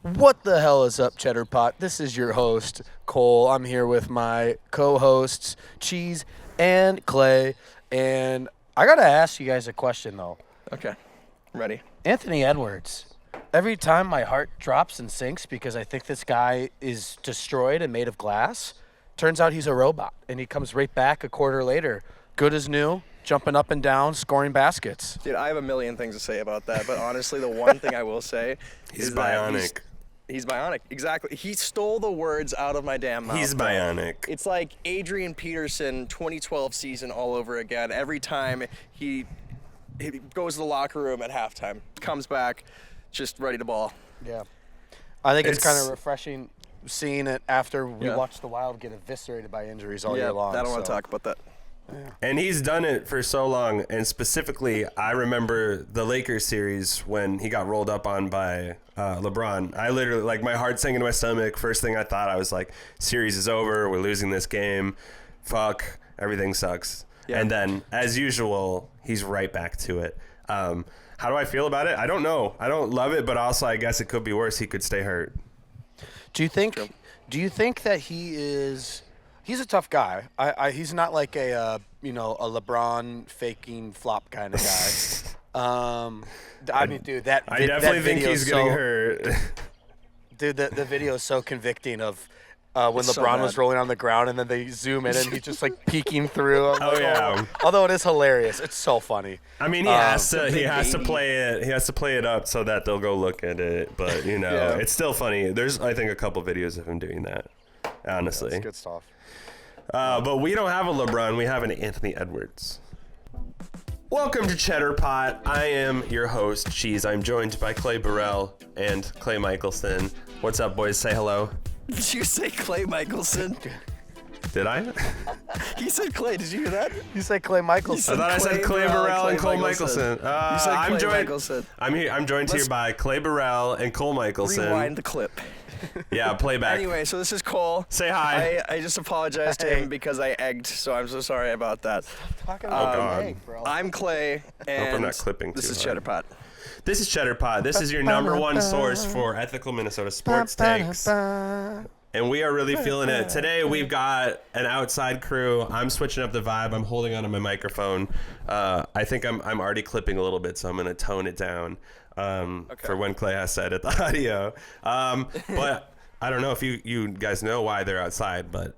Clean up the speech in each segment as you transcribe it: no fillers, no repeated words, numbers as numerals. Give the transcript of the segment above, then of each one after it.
What the hell is up, Cheddar Pot? This is your host, Cole. I'm here with my co-hosts, Cheese and Clay. And I got to ask you guys a question, though. Okay, ready. Anthony Edwards. Every time my heart drops and sinks because I think this guy is destroyed and made of glass, turns out he's a robot. And he comes right back a quarter later, good as new, jumping up and down, scoring baskets. Dude, I have a million things to say about that, but honestly, the one thing I will say He's is bionic. He's bionic, exactly. He stole the words out of my damn mouth. He's bionic. It's like Adrian Peterson 2012 season all over again. Every time he goes to the locker room at halftime, comes back, just ready to ball. Yeah. I think it's kind of It's- refreshing seeing it after we Yeah. watched the Wild get eviscerated by injuries all year long. I don't want to talk about that. And he's done it for so long. And specifically, I remember the Lakers series when he got rolled up on by LeBron. I literally, like, my heart sank into my stomach. First thing I thought, I was like, series is over. We're losing this game. Fuck. Everything sucks. Yeah. And then, as usual, he's right back to it. How do I feel about it? I don't know. I don't love it, but also I guess it could be worse. He could stay hurt. Do you think that he's a tough guy? He's not like a LeBron faking flop kind of guy. I mean, dude, I definitely think he's getting hurt. Dude, the video is so convicting of when It's so LeBron was bad. rolling on the ground and then they zoom in and he's just like peeking through. I'm like, yeah. Although it is hilarious, it's so funny. I mean, he has to big baby. play it. He has to play it up so that they'll go look at it. But Yeah. it's still funny. There's, I think, a couple videos of him doing that. Honestly, It's good stuff. but we don't have a LeBron. We have an Anthony Edwards. Welcome to Cheddar Pot. I am your host, Cheese. I'm joined by Clay Burrell and Clay Michelson. What's up, boys? Say hello. Did you say Clay Michelson? Did I? He said Clay. Did you hear that? You said Clay Michelson. I thought I said Clay Burrell and Cole Michelson. You said I'm Clay joined. Michelson. I'm joined here Let's- by Clay Burrell and Cole Michelson. Rewind the clip. Yeah, playback. Anyway, so this is Cole. Say hi. I just apologized to Hey. him because I egged, so I'm so sorry about that. Talking Oh, about God. an egg, bro. I'm Clay, and I'm not clipping this too is hard. Cheddar Pot. This is Cheddar Pod. This is your number one source for ethical Minnesota sports takes. And we are really feeling it. Today we've got an outside crew. I'm switching up the vibe. I'm holding onto my microphone. I think I'm already clipping a little bit, so I'm going to tone it down for when Clay has to edit the audio. But I don't know if you guys know why they're outside, but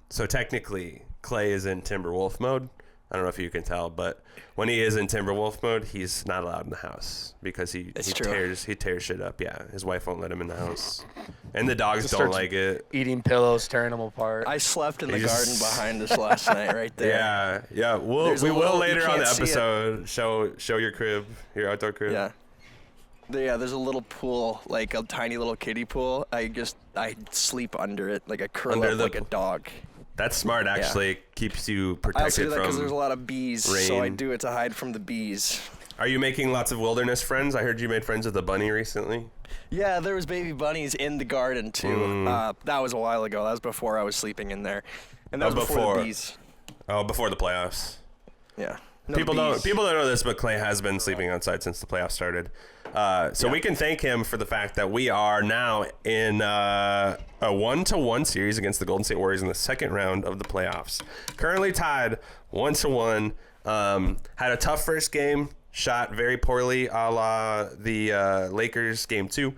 so technically Clay is in Timberwolf mode. I don't know if you can tell, but when he is in Timberwolf mode, he's not allowed in the house because he true. tears shit up. Yeah, his wife won't let him in the house, and the dogs Just don't starts like it. Eating pillows, tearing them apart. I slept in the He garden just- behind us last night, right there. Yeah. There's We a will little- later you on the can't see it. episode show your crib, your outdoor crib. Yeah. There's a little pool, like a tiny little kiddie pool. I sleep under it, like I curl Under up the like a pool. dog. That's smart. Actually, keeps you I also protected do that because there's a from. lot of bees, so I rain. do it to hide from the bees. Are you making lots of wilderness friends? I heard you made friends with a bunny recently. Yeah, there was baby bunnies in the garden too. That was a while ago. That was before I was sleeping in there, and that Oh, was before the before. bees. Oh, before the playoffs. Yeah. No People bees. don't know this, but Clay has been sleeping outside since the playoffs started. So we can thank him for the fact that we are now in a 1-1 series against the Golden State Warriors in the second round of the playoffs. Currently tied 1-1. Had a tough first game, shot very poorly, a la the Lakers game 2.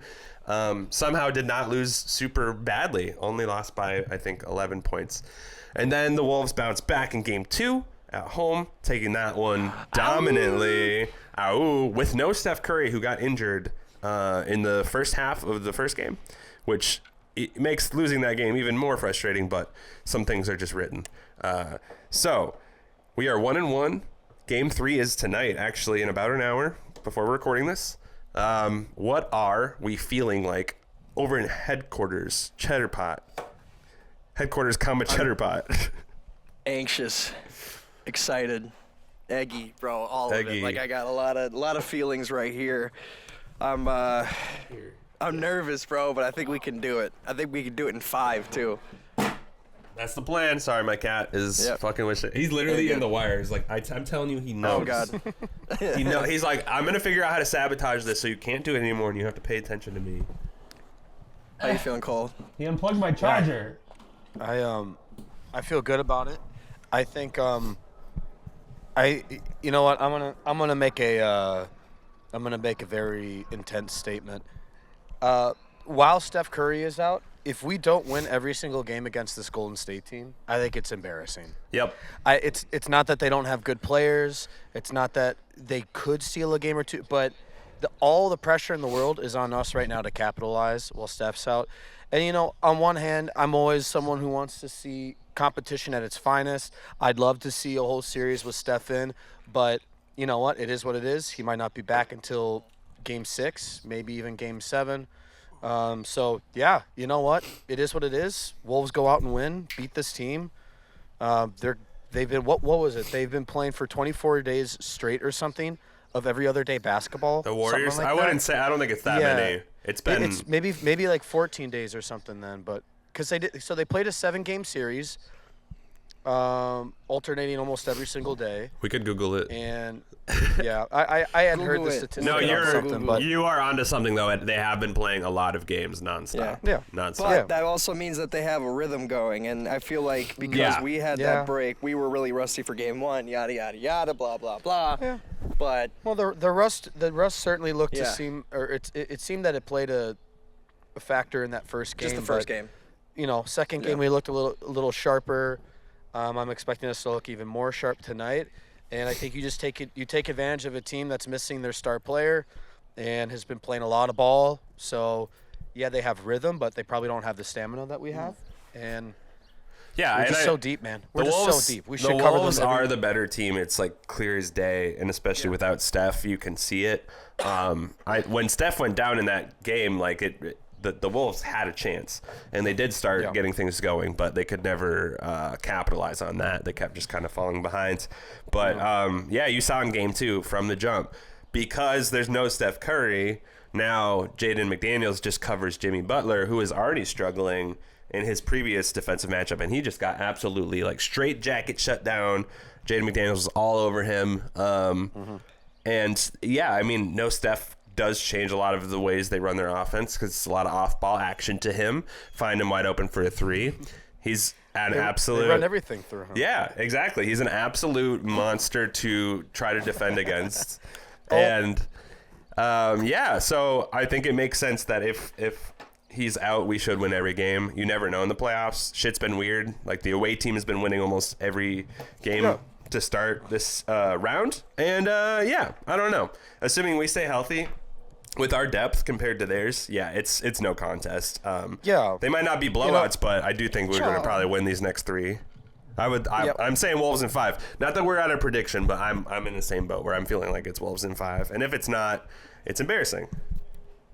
Somehow did not lose super badly. Only lost by, I think, 11 points. And then the Wolves bounced back in game 2 at home, taking that one dominantly. With no Steph Curry, who got injured in the first half of the first game, which it makes losing that game even more frustrating, but some things are just written. So we are 1-1. Game 3 is tonight, actually, in about an hour before we're recording this. What are we feeling like over in headquarters, Cheddar Pot? Headquarters, Cheddar Pot. Anxious, excited, eggy, bro, all of Eggy. it. Like I got a lot of feelings right here. I'm nervous, bro, but I think we can do it. I think we can do it in 5 too. That's the plan. Sorry, my cat is Yep. fucking with it. He's literally Yeah, in the wires. Like I'm telling you, he knows. Oh God. He's like, I'm gonna figure out how to sabotage this, so you can't do it anymore, and you have to pay attention to me. How you feeling, Cole? He unplugged my charger. I feel good about it. I think you know what, I'm gonna make a very intense statement. While Steph Curry is out, if we don't win every single game against this Golden State team, I think it's embarrassing. Yep. It's not that they don't have good players. It's not that they could steal a game or two, but all the pressure in the world is on us right now to capitalize while Steph's out. And, you know, on one hand, I'm always someone who wants to see competition at its finest. I'd love to see a whole series with Steph in, but you know what? It is what it is. He might not be back until Game 6, maybe even Game 7. So, yeah, you know what? It is what it is. Wolves go out and win, beat this team. They've been, what was it? They've been playing for 24 days straight or something of every other day basketball. The Warriors? Like I wouldn't say. I don't think it's that many. It's been. It's maybe like 14 days or something then, but because they played a 7-game series, alternating almost every single day. We could Google it. And yeah, I hadn't heard the statistic. No, you are onto something though. They have been playing a lot of games nonstop. Yeah. Nonstop. But that also means that they have a rhythm going, and I feel like because we had that break, we were really rusty for Game 1. Yada yada yada. Blah blah blah. Yeah. But the rust certainly looked to seem, or it seemed that it played a factor in that first game. Just the first game. You know, second game we looked a little sharper. I'm expecting us to look even more sharp tonight. And I think you just take advantage of a team that's missing their star player and has been playing a lot of ball. So, yeah, they have rhythm, but they probably don't have the stamina that we have. And we're just so deep, man. We're just so deep. We should cover them. The Wolves are the better team. It's like clear as day, and especially without Steph, you can see it. When Steph went down in that game, like the Wolves had a chance, and they did start getting things going, but they could never capitalize on that. They kept just kind of falling behind. But, you saw in Game 2 from the jump, because there's no Steph Curry, now Jaden McDaniels just covers Jimmy Butler, who is already struggling in his previous defensive matchup, and he just got absolutely, like, straight jacket shut down. Jaden McDaniels was all over him. And, I mean, no Steph does change a lot of the ways they run their offense because it's a lot of off-ball action to him. Find him wide open for a 3. He's an absolute... They run everything through him. Yeah, exactly. He's an absolute monster to try to defend against. And, so I think it makes sense that if he's out, we should win every game. You never know in the playoffs. Shit's been weird. Like, the away team has been winning almost every game to start this round. And, I don't know. Assuming we stay healthy with our depth compared to theirs, it's no contest. They might not be blowouts, but I do think we're going to probably win these next 3. I'm saying Wolves in 5. Not that we're at a prediction, but I'm in the same boat where I'm feeling like it's Wolves in 5. And if it's not, it's embarrassing.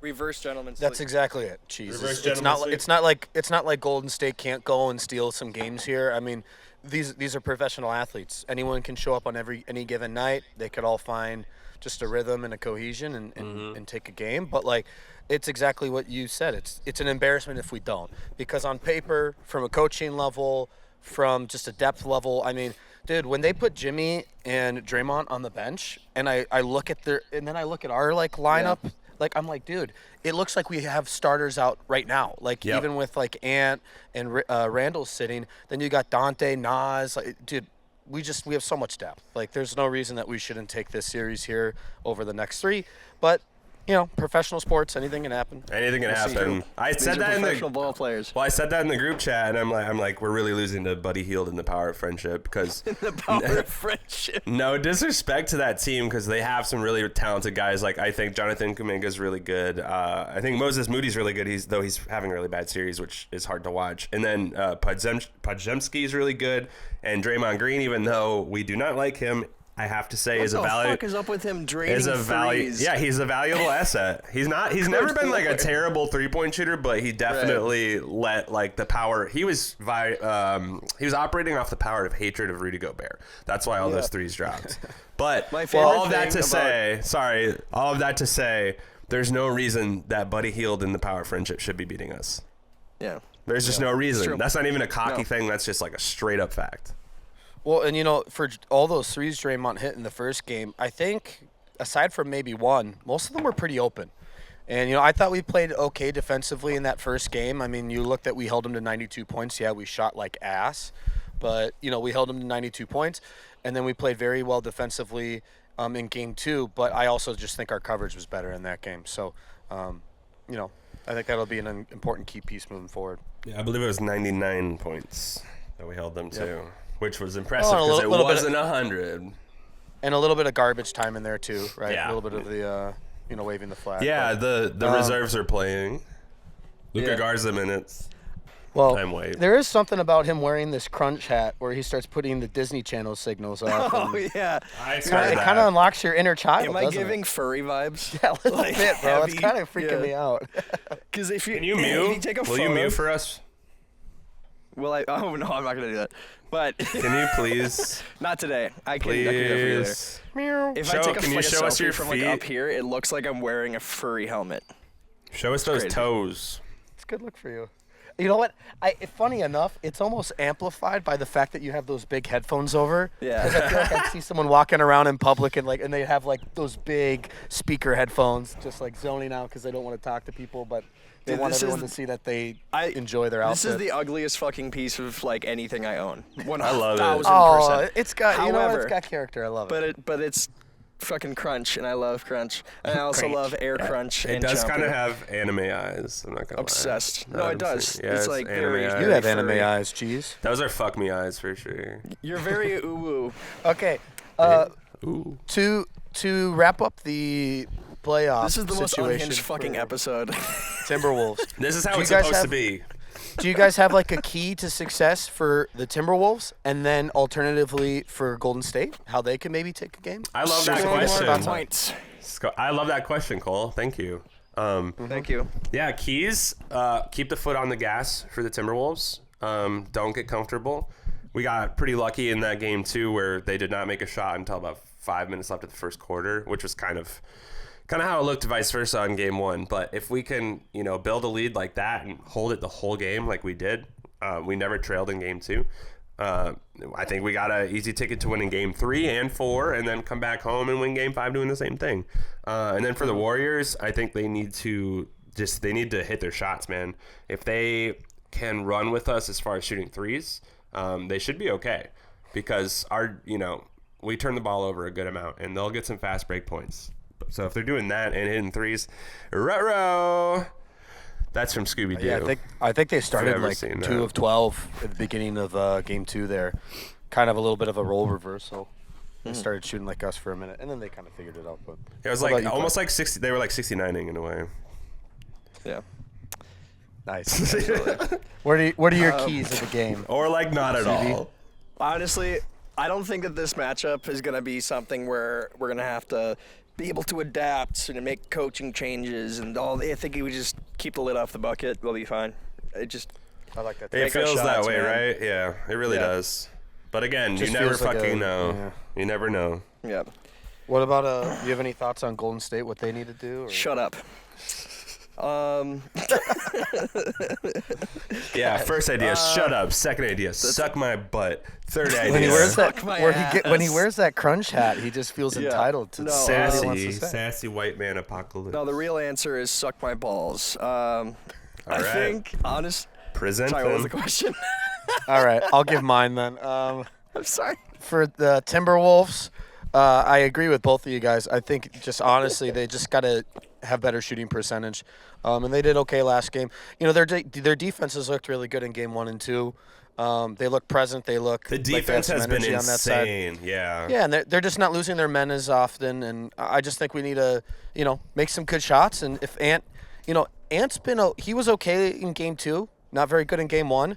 Reverse gentleman's That's exactly it. Jesus. It's not like Golden State can't go and steal some games here. I mean, these are professional athletes. Anyone can show up on any given night. They could all find just a rhythm and a cohesion and take a game. But like, it's exactly what you said. It's an embarrassment if we don't, because on paper, from a coaching level, from just a depth level, I mean, dude, when they put Jimmy and Draymond on the bench, and I look at our like lineup. Like, I'm like, dude, it looks like we have starters out right now. Like, even with, like, Ant and Randall sitting, then you got Dante, Nas. Like, dude, we have so much depth. Like, there's no reason that we shouldn't take this series here over the next 3. But, you know, professional sports, anything can happen. Anything can happen. I said that in the professional ball players. Well, I said that in the group chat, and I'm like, we're really losing to Buddy Hield in the power of friendship because the power of friendship. No disrespect to that team because they have some really talented guys. Like, I think Jonathan Kuminga's really good. I think Moses Moody's really good. He's having a really bad series, which is hard to watch. And then Podziemski's really good, and Draymond Green, even though we do not like him, I have to say, what the fuck is up with him draining threes? Yeah, he's a valuable asset. He's never been like a terrible 3-point shooter, but he definitely let like the power. He was operating off the power of hatred of Rudy Gobert. That's why all those threes dropped. But all of that to say, there's no reason that Buddy Hield in the power of friendship should be beating us. Yeah. There's just no reason. That's not even a cocky thing. That's just like a straight up fact. Well, and, you know, for all those threes Draymond hit in the first game, I think, aside from maybe one, most of them were pretty open. And, I thought we played okay defensively in that first game. I mean, you looked at we held them to 92 points. Yeah, we shot like ass. But, we held them to 92 points. And then we played very well defensively in game 2. But I also just think our coverage was better in that game. So, I think that'll be an important key piece moving forward. Yeah, I believe it was 99 points that we held them to, Yep. which was impressive Oh, because a it little bit wasn't 100. And a little bit of garbage time in there, too, right? Yeah. A little bit of the, waving the flag. Yeah, but, the reserves are playing. Luka Yeah. Garza minutes. Well, Time wave. there is something about him wearing this crunch hat where he starts putting the Disney Channel signals up. Oh yeah. I It started kind of unlocks your inner child, Am I doesn't giving it? furry vibes? Yeah, a little Like, bit, bro. It's heavy? kind of freaking Yeah. me out. Because if you Can you if mute? you take a Will photo, you mute for us? Will I? Oh no, I'm not gonna do that. But Can you please? not today. I can do that for you later. Please. If Show- I take can you like show a us selfie your from feet? like up here, it looks like I'm wearing a furry helmet. Show us those crazy. toes. It's a good look for you. You know what? Funny enough, it's almost amplified by the fact that you have those big headphones over. Yeah. Because I feel like I see someone walking around in public and they have like those big speaker headphones, just like zoning out because they don't want to talk to people, but they Dude, want this is everyone to see that they I- enjoy their outfit. This is the ugliest fucking piece of like anything I own. 1,000%. I love it. Oh, it's got However, it's got character. I love it. But it's fucking crunch, and I love crunch, and I also Crunch. love air crunch. It and does kind of jumper. have anime eyes. I'm not gonna Obsessed. lie. No, it I'm does. serious. Yeah, It's like anime very- eyes. You have furry. anime eyes, cheese. Those are fuck me eyes for sure. You're very ooh. Okay. Ooh. To wrap up the playoff This is the most situation unhinged fucking for episode. Timberwolves. This is how Do it's you guys supposed to have- be. Do you guys have like a key to success for the Timberwolves, and then alternatively for Golden State, how they can maybe take a game? I love that Score more question. points. I love that question, Cole. Thank you. Thank you. Yeah, keys. Keep the foot on the gas for the Timberwolves. Don't get comfortable. We got pretty lucky in that game too, where they did not make a shot until about 5 minutes left of the first quarter, which was kind of how it looked vice versa in game 1. But if we can, build a lead like that and hold it the whole game like we did, we never trailed in game 2. I think we got an easy ticket to winning game 3 and 4, and then come back home and win game 5 doing the same thing. And then for the Warriors, I think they need to hit their shots, man. If they can run with us as far as shooting threes, they should be okay, because we turn the ball over a good amount, and they'll get some fast break points. So if they're doing that and hitting threes, ruh-roh. That's from Scooby-Doo. Yeah, I think they started ever like seen 2 that. of 12 at the beginning of game 2 there. Kind of a little bit of a role reversal. They started shooting like us for a minute, and then they kind of figured it out. But It was What like about you, almost like 60. They were like 69ing in a way. Yeah. nice. What are your keys of the game? Or like not at CB? all. Honestly, I don't think that this matchup is going to be something where we're going to have to be able to adapt and make coaching changes and all. I think we just keep the lid off the bucket. We'll be fine. It just I like that. It Make our feels that shots, way, man. right? Yeah, it really Yeah. does. But again, Just you never feels like fucking a- know. yeah. You never know. yeah. What about do you have any thoughts on Golden State? What they need to do? Or? Shut up. Yeah, first idea, shut up. Second idea, suck my butt. Third idea, When he wears that, Suck my when he ass. wears that crunch hat, he just feels Yeah. entitled to No, say what he wants sassy, to say. sassy white man apocalypse. No, the real answer is suck my balls. I right. think, honest. Present Sorry, what was the them. question? All right, I'll give mine then. I'm sorry. For the Timberwolves, I agree with both of you guys. I think just honestly, they just got to have better shooting percentage, and they did okay last game. Their defenses looked really good in game 1 and 2. They look present. They look The like they have defense some has been energy on that side. insane. Yeah. Yeah, and they're just not losing their men as often, and I just think we need to, make some good shots. And if Ant's he was okay in game 2, not very good in game 1.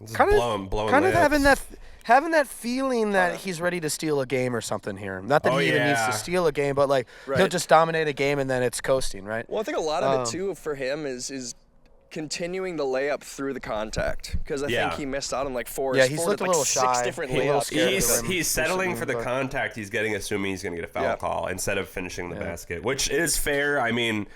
Just Kind blowing of layups. having that feeling that he's ready to steal a game or something here. Not that Oh, he even needs yeah. to steal a game, but like he'll Right. just dominate a game and then it's coasting, right? Well, I think a lot of it too for him is continuing the layup through the contact, because I Yeah. think he missed out on like four. Yeah, he's four, looked a like little 6 shy. different He a little layups. scared of He's, the rim he's settling for the but- contact he's getting, assuming he's going to get a foul Yeah. call instead of finishing the basket, which is fair. I mean,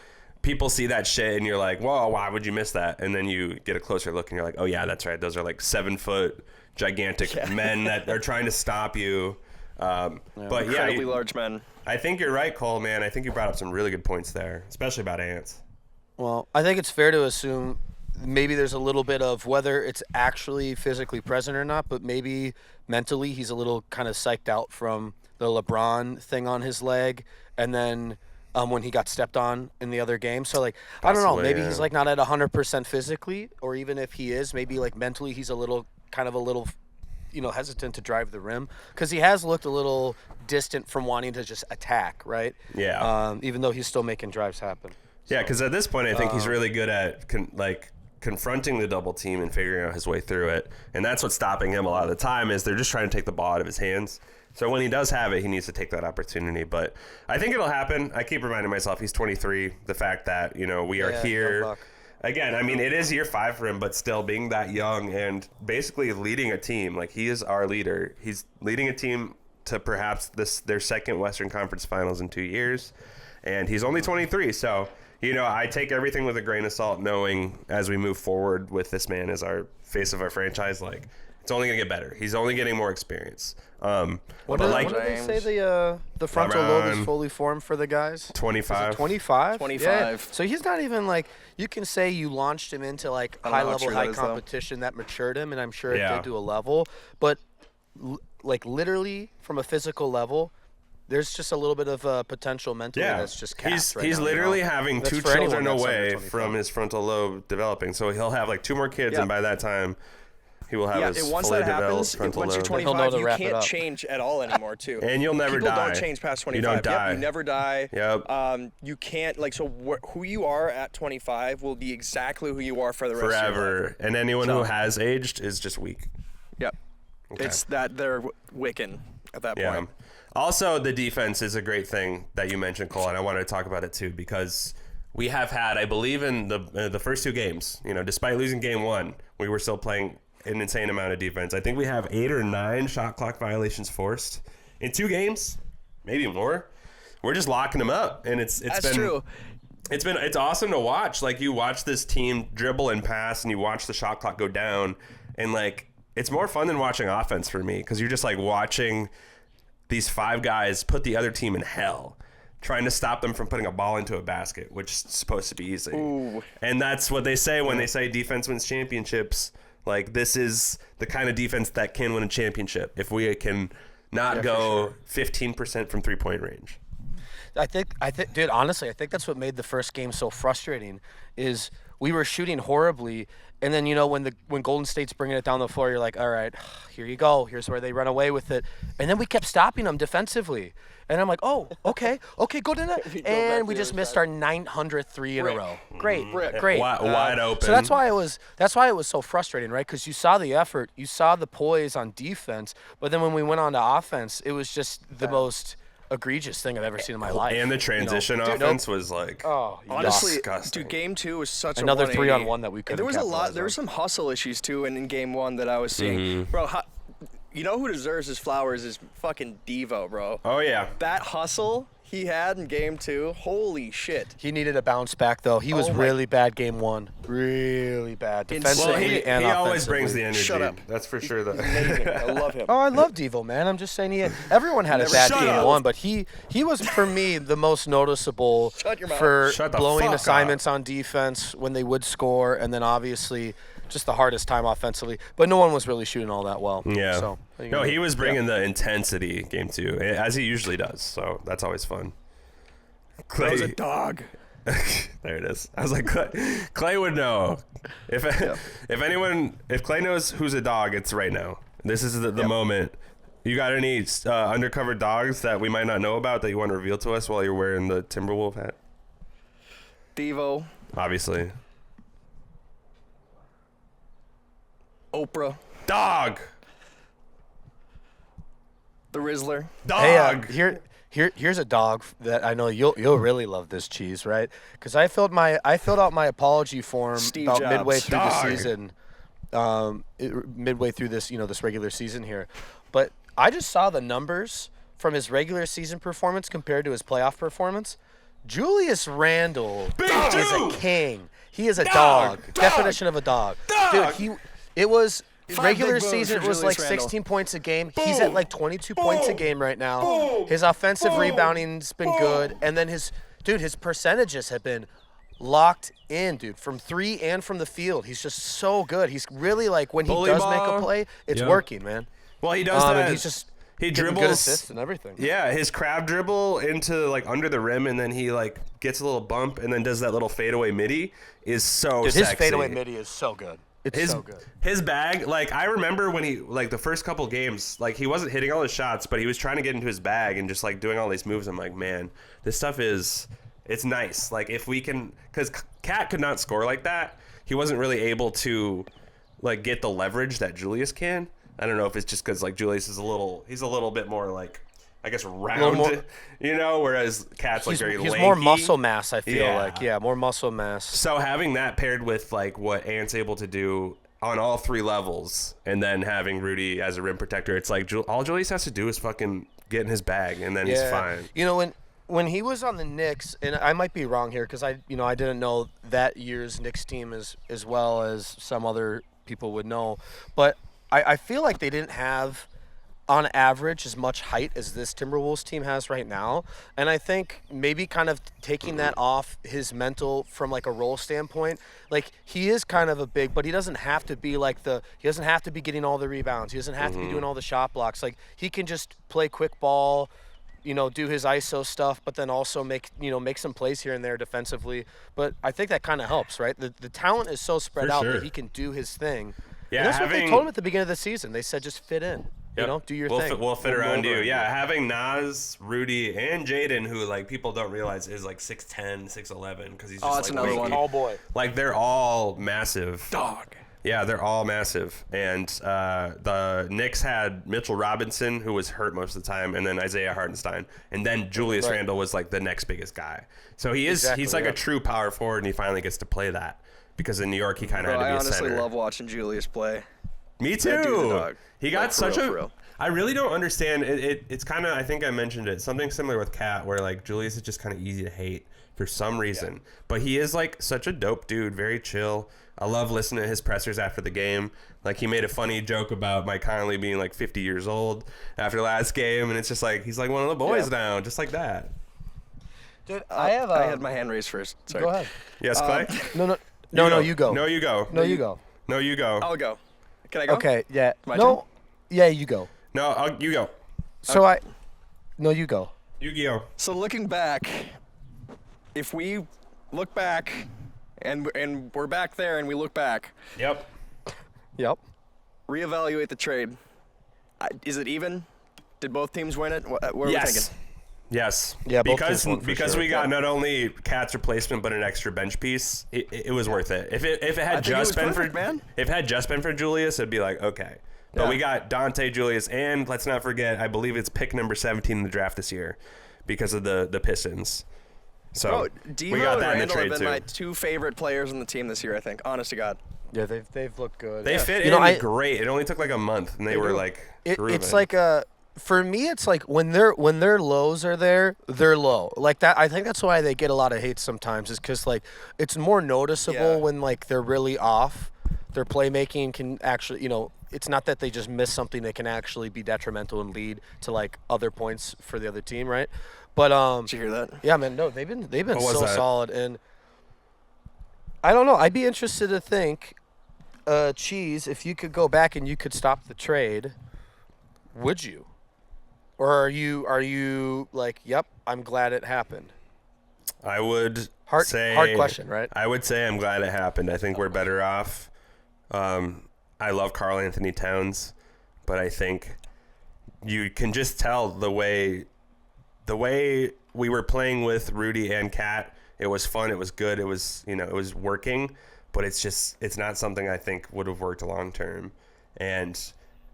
people see that shit and you're like, whoa, why would you miss that? And then you get a closer look and you're like, oh, yeah, that's right. Those are like 7-foot gigantic men that are trying to stop you. But yeah, Incredibly large men. I think you're right, Cole, man. I think you brought up some really good points there, especially about Ants. Well, I think it's fair to assume maybe there's a little bit of whether it's actually physically present or not, but maybe mentally he's a little kind of psyched out from the LeBron thing on his leg, and then when he got stepped on in the other game. So, like, I don't know, Possibly, maybe yeah. he's, like, not at 100% physically, or even if he is, maybe, like, mentally he's a little hesitant to drive the rim, because he has looked a little distant from wanting to just attack, right? Yeah. Even though he's still making drives happen. Yeah, because at this point, I think he's really good at confronting the double team and figuring out his way through it. And that's what's stopping him a lot of the time is they're just trying to take the ball out of his hands. So when he does have it, he needs to take that opportunity. But I think it'll happen. I keep reminding myself he's 23. The fact that, we are here. young buck. Again, I mean, it is year 5 for him, but still being that young and basically leading a team. Like, he is our leader. He's leading a team to perhaps their second Western Conference Finals in 2 years. And he's only 23, so... I take everything with a grain of salt, knowing as we move forward with this man as our face of our franchise, like, it's only going to get better. He's only getting more experience. What did they say the frontal lobe is fully formed for the guys? 25. 25? 25. Yeah. So he's not even, like, you can say you launched him into, like, I don't know how high-level, true that is, though. competition that matured him, and I'm sure it Yeah. did to a level. But, literally, from a physical level, there's just a little bit of potential mentally that's just capped he's right he's now, literally having That's 2 for anyone children that's under away 25. from his frontal lobe developing. So he'll have, like, 2 more kids, Yeah. and by that time, he will have his once fully that developed happens, frontal once you're lobe. He'll know 25, to you wrap it can't up. change at all anymore, too. And you'll never People die. don't change past 25. You don't die. Yep, you never die. Yep. You can't, who you are at 25 will be exactly who you are for the rest of your life. Forever. And anyone who has aged is just weak. Yep. Okay. It's that they're Wiccan at that Yeah. point. Also, the defense is a great thing that you mentioned, Cole, and I wanted to talk about it too because we have had, I believe, in the first 2 games, despite losing game 1, we were still playing an insane amount of defense. I think we have 8 or 9 shot clock violations forced in 2 games, maybe more. We're just locking them up, and it's That's been true. It's awesome to watch. Like, you watch this team dribble and pass, and you watch the shot clock go down, and like it's more fun than watching offense for me because you're just like watching these 5 guys put the other team in hell, trying to stop them from putting a ball into a basket, which is supposed to be easy. Ooh. And that's what they say when they say defense wins championships. Like, this is the kind of defense that can win a championship if we can not go 15% from 3-point range. I think, dude, honestly, I think that's what made the first game so frustrating is we were shooting horribly, and then, when Golden State's bringing it down the floor, you're like, all right, here you go. Here's where they run away with it. And then we kept stopping them defensively. And I'm like, oh, okay, go to that. And we just missed our 900th 3 in a row. Great. Wide open. So that's why it was so frustrating, right? Because you saw the effort, you saw the poise on defense, but then when we went on to offense, it was just the most egregious thing I've ever seen in my life. And the transition offense was like, Honestly, disgusting. dude, game 2 was such Another a 180. 3-on-1 that we couldn't There was a lot. capitalize There on. were some hustle issues too, in game 1 that I was seeing, bro. You know who deserves his flowers is fucking Devo, bro. Oh yeah. That hustle he had in game 2, holy shit. He needed a bounce back, though. He was really bad game 1. Really bad. Defensively Well, he and always offensively. brings the energy. Shut up. That's for sure. Amazing. I love him. Oh, I love Devo, man. I'm just saying everyone had a bad Shut game up. 1, but he was, for me, the most noticeable Shut your mouth. for Shut the blowing fuck assignments on defense when they would score, and then obviously just the hardest time offensively. But no one was really shooting all that well. Yeah. So, No, he was bringing the intensity game 2, as he usually does. So that's always fun. That was a dog. There it is. I was like, Clay would know. If Clay knows who's a dog, it's right now. This is the moment. You got any undercover dogs that we might not know about that you want to reveal to us while you're wearing the Timberwolf hat? Devo, Obviously. Oprah, Dog. the Rizzler. Dog. Hey, here's a dog that I know you'll really love this cheese, right? Because I filled out my apology form Steve about Jobs. midway through Dog. the season, midway through this this regular season here, but I just saw the numbers from his regular season performance compared to his playoff performance. Julius Randle is a king. He is a dog. Definition of a dog. Dude, it was regular big boons season for was like Julius Randle. 16 points a game. He's at like 22 points a game right now. His offensive rebounding's been good, and then his percentages have been locked in, dude, from 3 and from the field. He's just so good. He's really like when he Bully does make ball. a play, it's Yep. working, man. Well, he does And that. he's just he getting dribbles good assists and everything. Yeah, his crab dribble into like under the rim, and then he like gets a little bump, and then does that little fadeaway midi is so Dude, sexy. his fadeaway midi is so good. It's so good. His bag, like I remember when he like the first couple games, like he wasn't hitting all his shots, but he was trying to get into his bag and just like doing all these moves. I'm like, man, this stuff it's nice. Like if we can, because Cat could not score like that. He wasn't really able to like get the leverage that Julius can. I don't know if it's just because like Julius is he's a little bit more like, I guess, round, more- whereas Cat's like very He's lanky. more muscle mass, I feel Yeah. like. Yeah, more muscle mass. So having that paired with like what Ant's able to do on all 3 levels, and then having Rudy as a rim protector, it's like all Julius has to do is fucking get in his bag, and then he's fine. You know, when he was on the Knicks, and I might be wrong here because I didn't know that year's Knicks team as well as some other people would know, but I feel like they didn't have, on average, as much height as this Timberwolves team has right now. And I think maybe kind of taking that off his mental from like a role standpoint, like he is kind of a big, but he doesn't have to be like he doesn't have to be getting all the rebounds. He doesn't have to be doing all the shot blocks. Like he can just play quick ball, do his ISO stuff, but then also make some plays here and there defensively. But I think that kind of helps, right? The talent is so spread For out sure. that he can do his thing. Yeah, And that's what they told him at the beginning of the season. They said just fit in. Yep. Do your we'll thing. We'll fit We'll around mold you. around Yeah, having Nas, Rudy, and Jaden, who like people don't realize is like 6'10", 6'11", because he's just that's like another lanky. one. Oh boy. Like they're all massive. Dog. Yeah, they're all massive. And the Knicks had Mitchell Robinson, who was hurt most of the time, and then Isaiah Hartenstein. And then Julius Randle was like the next biggest guy. So he's like a true power forward, and he finally gets to play that. Because in New York, he kind of had to be I a honestly center. love watching Julius play. Me too. That dude's a dog. He got Like, for such real, a. for real. I really don't understand. It's kind of. I think I mentioned it. Something similar with Cat, where like Julius is just kind of easy to hate for some reason. But he is like such a dope dude. Very chill. I love listening to his pressers after the game. Like he made a funny joke about Mike Conley being like 50 years old after last game, and it's just like he's like one of the boys now, just like that. Dude, I had my hand raised first. Sorry. Go ahead. Yes, Clay. No, you go. No, you go. No, you go. No, you go. I'll go. Can I go? Okay, yeah. My no, turn? yeah, you go. No, you go. So no, you go. Yu-Gi-Oh. So looking back, if we look back, and we're back there, and we look back, Yep. Yep. reevaluate the trade. Is it even? Did both teams win it? What are we Yes. thinking? Yes. Yeah, both because teams won for sure. we got not only Cat's replacement but an extra bench piece. It was worth it. If it had think it was just been perfect, for man. if it had just been for Julius, it'd be like okay. But Yeah. we got Dante, Julius, and let's not forget, I believe it's pick number 17 in the draft this year because of the Pistons. So Bro, we Devo got and that in the Randall have trade been too. my 2 favorite players on the team this year, I think. Honest to God. Yeah, they've looked good. They fit You know, in great. It only took like a month, and they were do. like It's grooving. like for me, it's like when their lows are there, they're low. Like that, I think that's why they get a lot of hate sometimes. Is because like it's more noticeable Yeah. when like they're really off. Their playmaking can actually, it's not that they just miss something. They can actually be detrimental and lead to like other points for the other team, right? But Did you hear that? yeah, man, no, they've been What was so that? solid, and I don't know. I'd be interested to think, Cheese, if you could go back and you could stop the trade, would you? Or are you like, yep, I'm glad it happened? I would Hard say question, right? I would say I'm glad it happened. I think we're better off. I love Karl Anthony Towns, but I think you can just tell the way we were playing with Rudy and Cat. It was fun. It was good. It was it was working, but it's not something I think would have worked long term. And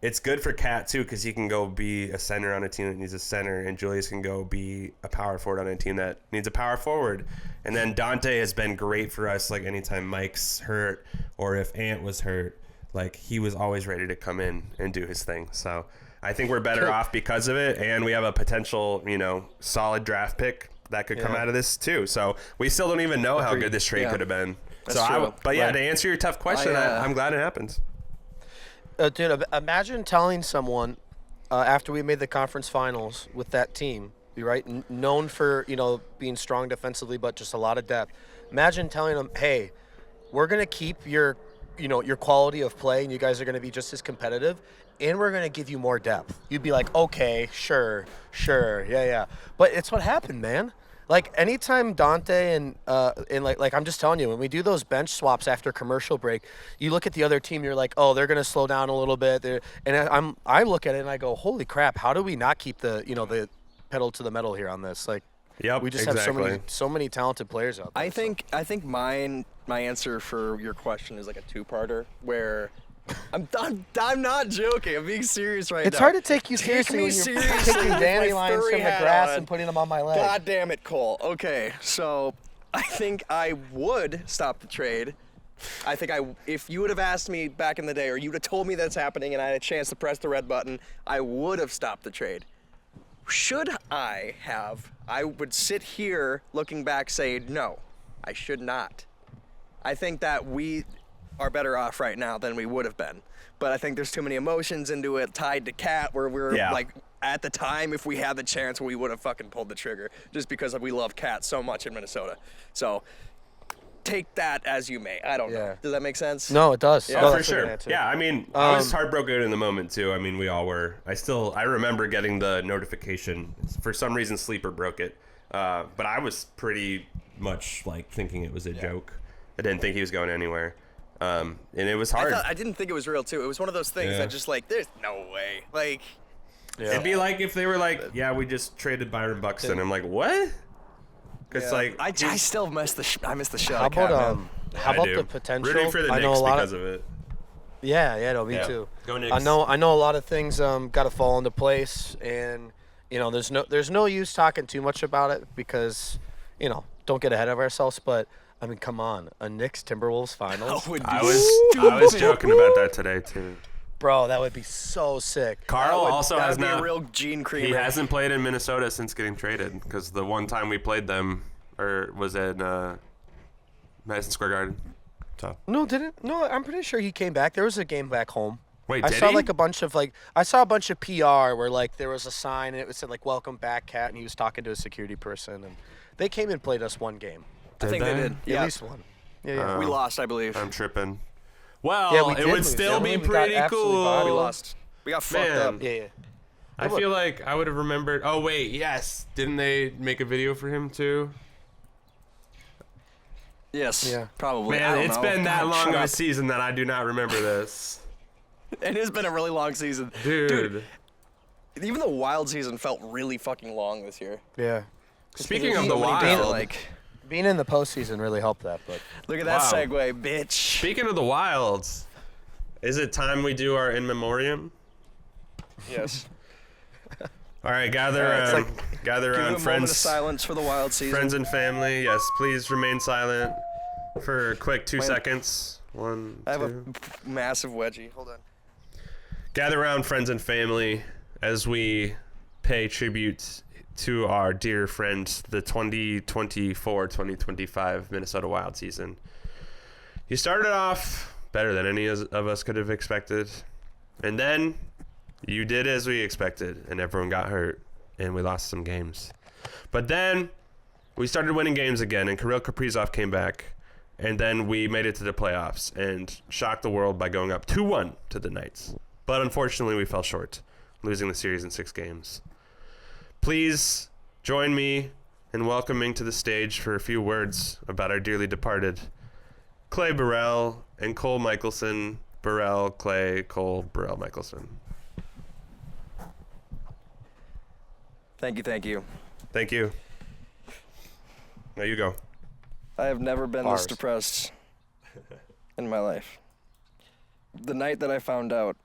it's good for Cat too because he can go be a center on a team that needs a center, and Julius can go be a power forward on a team that needs a power forward. And then Dante has been great for us. Like anytime Mike's hurt or if Ant was hurt, like he was always ready to come in and do his thing. So I think we're better off because of it, and we have a potential, solid draft pick that could come out of this too. So we still don't even know how good this trade Yeah. could have been. That's So, true. but yeah, Right. to answer your tough question, I, I'm glad it happened. Dude, imagine telling someone after we made the conference finals with that team, right, known for being strong defensively, but just a lot of depth. Imagine telling them, "Hey, we're gonna keep your quality of play, and you guys are gonna be just as competitive, and we're gonna give you more depth." You'd be like, "Okay, sure, yeah." But it's what happened, man. Like anytime Dante and like I'm just telling you, when we do those bench swaps after commercial break, you look at the other team, you're like, oh, they're gonna slow down a little bit. I look at it and I go, holy crap, how do we not keep the pedal to the metal here on this? Like, Yep, we just exactly. have so many talented players out there. I think my answer for your question is like a two-parter where I'm not joking. I'm being serious right It's now. hard to take you Take seriously me when you're seriously picking with dandelions my furry from the hat grass on. and putting them on my leg. God damn it, Cole. Okay, so I think I would stop the trade. I think if you would have asked me back in the day, or you would have told me that's happening and I had a chance to press the red button, I would have stopped the trade. Should I have? I would sit here looking back saying, no, I should not. I think that we are better off right now than we would have been. But I think there's too many emotions into it tied to Cat where we're like, at the time, if we had the chance, we would have fucking pulled the trigger just because we love Cat so much in Minnesota. So take that as you may. I don't know. Does that make sense? No, it does. Oh, No, for that's a good sure. answer. Yeah, I mean, I was heartbroken in the moment too. I mean, we all were. I remember getting the notification. For some reason, Sleeper broke it. But I was pretty much like thinking it was a joke. I didn't think he was going anywhere. And it was hard. I didn't think it was real too. It was one of those things that just like, there's no way. Like, it'd be like if they were like, yeah, we just traded Byron Buxton. I'm like, what? Because like, I still miss the I miss the shot. How of Cat, about man. how I about do. the potential? Rooting for the I know Knicks a lot because of it. Yeah, no, me Yeah. too. Go Knicks. I know a lot of things got to fall into place, and there's no use talking too much about it because don't get ahead of ourselves. But I mean, come on, a Knicks Timberwolves finals, I was joking about that today too. bro, that would be so sick. Carl also that has would be not. a real Gene Creamer. He hasn't played in Minnesota since getting traded because the one time we played them was in Madison Square Garden. So No, didn't? No, I'm pretty sure he came back. There was a game back home. wait, I did saw he? like a bunch of PR where like there was a sign and it said like "Welcome back, Cat," and he was talking to a security person, and they came and played us one game, I think they did. at Yeah. least one. Yeah. We lost, I believe. I'm tripping. Well, Yeah, we it did would lose, still didn't be we? We got pretty absolutely cool. bodied. We lost. We got fucked Man. up. Yeah. I feel like I would have remembered. Oh wait, yes. Didn't they make a video for him too? Yes. Yeah. Probably. I Man, don't it's know. been that God, long shut of a up. season that I do not remember this. It has been a really long season. Dude. Even the Wild season felt really fucking long this year. Yeah. Speaking of the So many Wild, different, like, Being in the postseason really helped that, but look at that Wow. segue, bitch. speaking of the Wilds, is it time we do our in memoriam? Yes. All right, gather It's around, like- gather Give it a around, moment of friends, silence for the Wild season. friends and family. Yes, please remain silent for a quick 2 Wait. seconds. One, I have two. a massive wedgie. Hold on. Gather around, friends and family, as we pay tribute to our dear friends, the 2024-2025 Minnesota Wild season. You started off better than any of us could have expected, and then you did as we expected, and everyone got hurt, and we lost some games. But then we started winning games again, and Kirill Kaprizov came back, and then we made it to the playoffs and shocked the world by going up 2-1 to the Knights. But unfortunately, we fell short, losing the series in 6 games. Please join me in welcoming to the stage for a few words about our dearly departed Clay Burrell and Cole Michelson. Burrell, Clay, Cole, Burrell, Michelson. Thank you, thank you. Thank you. Now you go. I have never been Bars. this depressed in my life. The night that I found out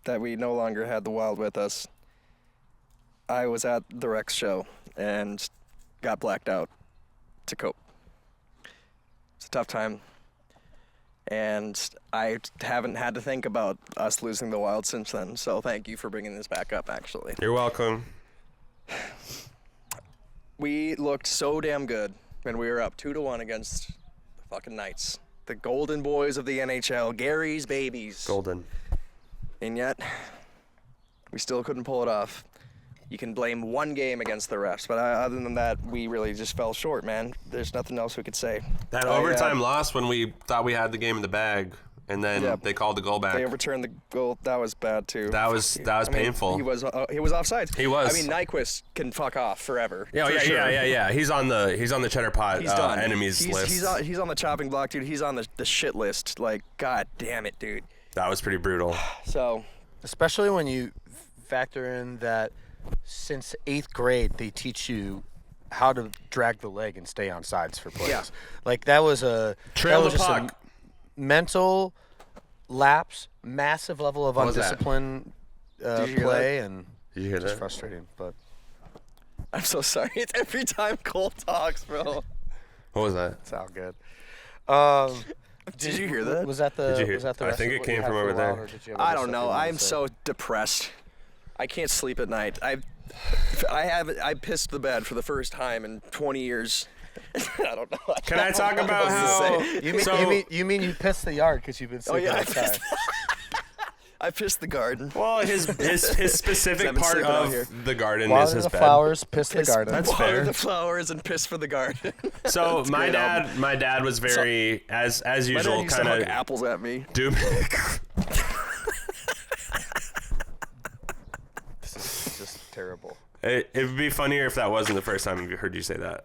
that we no longer had the Wild with us, I was at the Rex show and got blacked out to cope. It's a tough time. And I haven't had to think about us losing the Wild since then, so thank you for bringing this back up, actually. You're welcome. We looked so damn good when we were up 2-1 against the fucking Knights. The golden boys of the NHL, Gary's babies. Golden. And yet, we still couldn't pull it off. You can blame one game against the refs, but other than that, we really just fell short, man. There's nothing else we could say. That overtime loss when we thought we had the game in the bag, and then they called the goal back. They overturned the goal. That was bad too. That was painful. He was offsides. He was. I mean, Nyquist can fuck off forever. Yeah. He's on the cheddar pot He's done. enemies list. He's on the chopping block, dude. He's on the shit list. Like, god damn it, dude. That was pretty brutal. So, especially when you factor in that since 8th grade they teach you how to drag the leg and stay on sides for plays. Yeah. Like that was a just a mental lapse, massive level of undisciplined play, and Did you hear just that? frustrating. But I'm so sorry. It's every time Cole talks, bro. What was that? it's all good. Did you hear that? Was that the? Did you hear- Was that the I rest think of it what came you had from for over a while, there. or did you have I other don't stuff know. you wanted I'm to say? so depressed. I can't sleep at night. I pissed the bed for the first time in 20 years. I don't know. Can I talk about how? You mean you pissed the yard because you've been sleeping outside? I pissed the garden. Well, his specific I've been part sleeping out of here. the garden Water is his the bed. flowers, piss the garden. That's Water fair. the flowers and piss for the garden. So my great dad was very as My dad usual used to kind hug of apples at me. doom. It's just terrible. It would be funnier if that wasn't the first time I've heard you say that.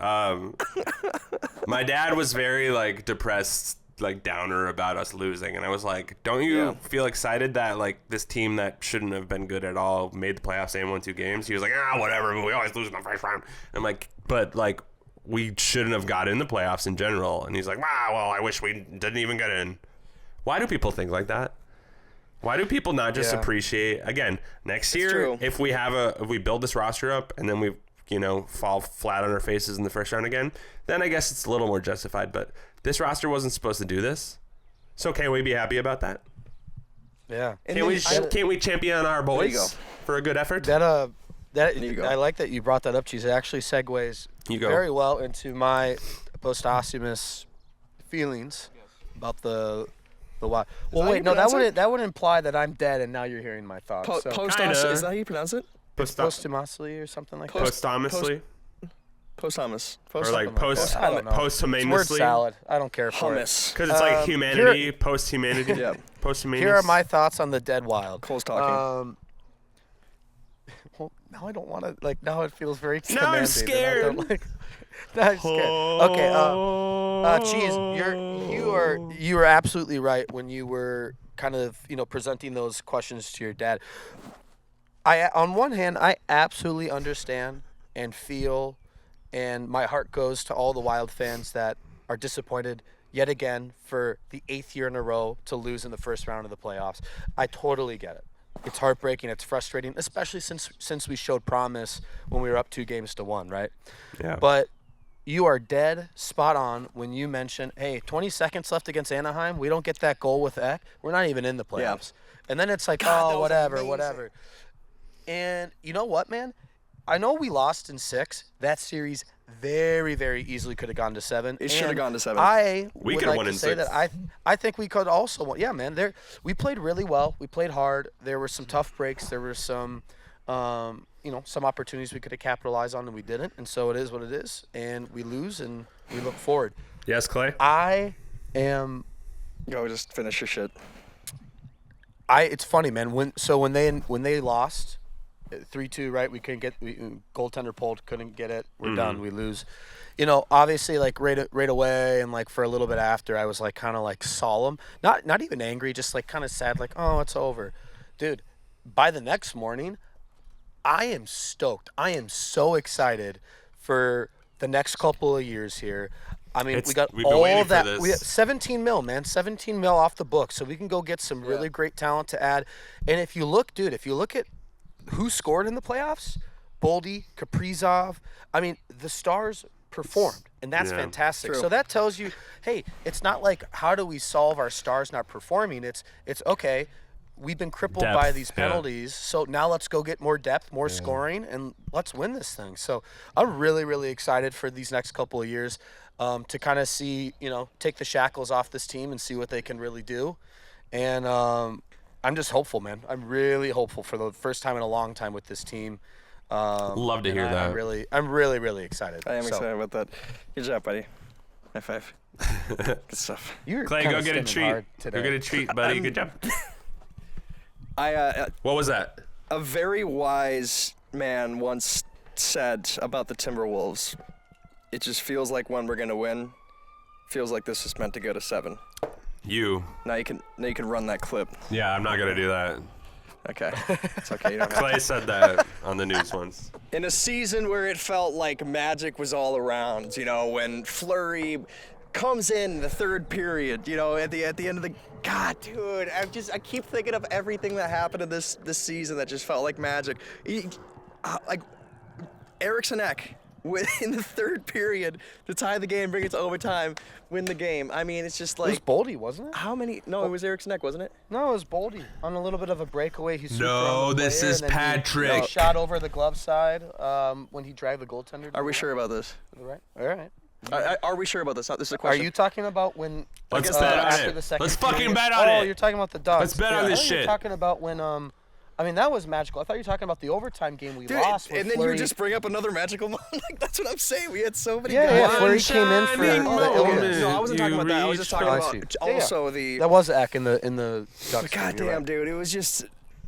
My dad was very like depressed, like downer about us losing, and I was like, "Don't you feel excited that like this team that shouldn't have been good at all made the playoffs and won 2 games?" He was like, whatever. We always lose in the first round." I'm like, "But like we shouldn't have got in the playoffs in general." And he's like, well, I wish we didn't even get in." Why do people think like that? Why do people not just appreciate, again, next year, true. if we build this roster up and then we, fall flat on our faces in the first round again, then I guess it's a little more justified. But this roster wasn't supposed to do this. So can we be happy about that? Yeah. Can't we champion our boys go. for a good effort? That you go. I like that you brought that up, Cheese. It actually segues You go. very well into my posthumous feelings about the why. Well, how wait, you no, pronounce it? that would imply that I'm dead, and now you're hearing my thoughts. So Kinda. Is that how you pronounce it? posthumously or something like that. Posthumously? Posthumous. Or like I don't know. It's word posthumously? salad. I don't care for Hummus. Because it's like humanity, here- post-humanity. Yeah. Post-humanity. Here are my thoughts on the dead wild. Cole's talking. Well, now I don't want to. Like now it feels very. Now I'm commanding, and I scared. don't like- now I'm scared. Okay. Cheese. You are absolutely right when you were kind of presenting those questions to your dad. On one hand, I absolutely understand and feel, and my heart goes to all the Wild fans that are disappointed yet again for the 8th year in a row to lose in the first round of the playoffs. I totally get it. It's heartbreaking. It's frustrating, especially since we showed promise when we were up 2-1, right? Yeah. But you are dead spot on when you mention, hey, 20 seconds left against Anaheim. We don't get that goal with Eck. We're not even in the playoffs. And then it's like, God, that was whatever. amazing. And you know what, man? I know we lost in 6. That series very, very easily could have gone to 7. It should have gone to 7. We would could have like won to in say 6. that I think we could also won. Yeah, man. We played really well. We played hard. There were some tough breaks. There were some, some opportunities we could have capitalized on and we didn't. And so it is what it is. And we lose and we look forward. Yes, Clay? I am. Go, just finish your shit. It's funny, man. When they lost 3-2, right? We couldn't get goaltender pulled, couldn't get it. We're done. We lose. Obviously, like right away, and like for a little bit after, I was like kind of like solemn, not even angry, just like kind of sad, like oh, it's over, dude. By the next morning, I am stoked. I am so excited for the next couple of years here. I mean, We've we got been all waiting for that. this. We got 17 mil, man. 17 mil off the book, so we can go get some really great talent to add. And if you look at who scored in the playoffs, Boldy, Kaprizov. I mean, the Stars performed, and that's fantastic. True. So that tells you, hey, it's not like how do we solve our Stars not performing? It's okay. We've been crippled by Depth, these yeah. penalties, so now let's go get more depth, more scoring, and let's win this thing. So I'm really, really excited for these next couple of years to kind of see, take the shackles off this team and see what they can really do. And I'm just hopeful, man. I'm really hopeful for the first time in a long time with this team. Love to and hear that. I'm really excited. I am excited about that. Good job, buddy. High five. Good stuff. You're Clay, kinda go get a stimming treat. hard today. Go get a treat, buddy. Good job. What was that? A very wise man once said about the Timberwolves, it just feels like when we're going to win, feels like this is meant to go to 7. Now you can run that clip. Yeah, I'm not going to do that. Okay. It's okay. You don't have Clay said that on the news once. in a season where it felt like magic was all around, when Fleury comes in the third period, at the end of the God, dude, I keep thinking of everything that happened in this season that just felt like magic. Like Eriksson Ek in the third period to tie the game, bring it to overtime, win the game. I mean, it's just like It was Boldy, wasn't it? how many? No, it was Eriksson Ek, wasn't it? No, it was Boldy on a little bit of a breakaway. He swooped No, around the this player, is and then Patrick. He shot over the glove side when he dragged the goaltender. Are we sure about this? Right. All right. Are we sure about this? This is a Are question. you talking about when? Let's guess bet on after it. the second Let's fucking period? bet on Oh, it. you're talking about the Ducks. Let's bet on I this thought you were shit. talking about when I mean, that was magical. I thought you were talking about the overtime game we Dude, lost. and with then Fleury. you just bring up another magical moment. Like, that's what I'm saying. We had so many Yeah, guys. Fleury came in for shining the moment. illness. No, I wasn't talking about that. I was just talking I about see. also the. That was Eck in the Ducks. God game, you're damn, right. dude. It was just.